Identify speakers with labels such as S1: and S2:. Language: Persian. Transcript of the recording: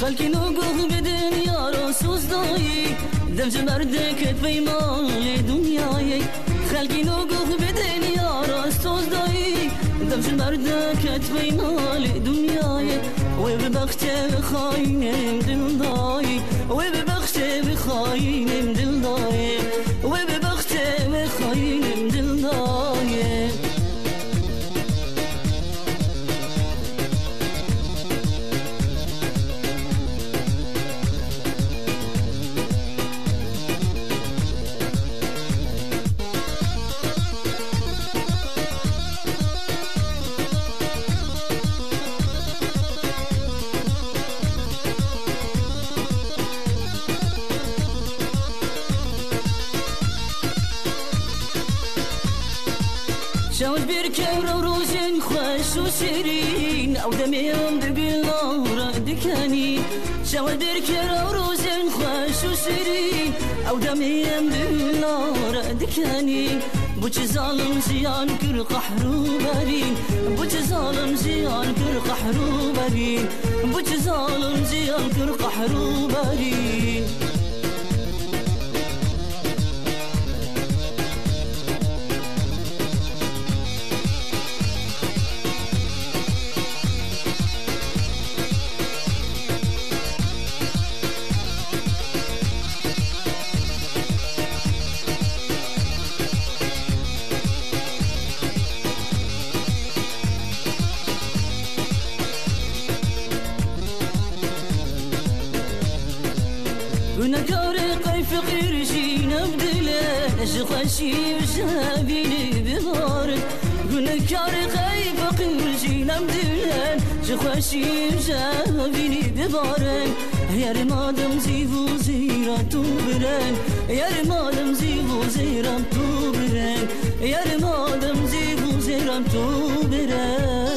S1: خلقي نوقف بدنيا راسوس داي دمج مردك بيمال دنياي خلقي نوقف بدنيا راسوس داي دمج مردك بيمال دنياي وببختي خاين دل داي وببختي بخاين دل داي وببختي بخاين دل داي شاوش بركب روزن خوش وشيرين أو دميم ببلار دكاني شاوش بركب روزن خوش وشيرين أو دميم ببلار دكاني بوش ظالم زيان كر قحرو برين بوش ظالم زيان كر قحرو برين بوش ظالم زيان كر قحرو برين ونكاري قيف قرشينا بدله شخشي وشابيني بغارك ونكاري قيف قرشينا بدله شخشي وشابيني بغارك يا رمادم زيفو زيرا توبرن يا رمادم زيفو زيرا توبرن يا رمادم زيفو زيرا توبرن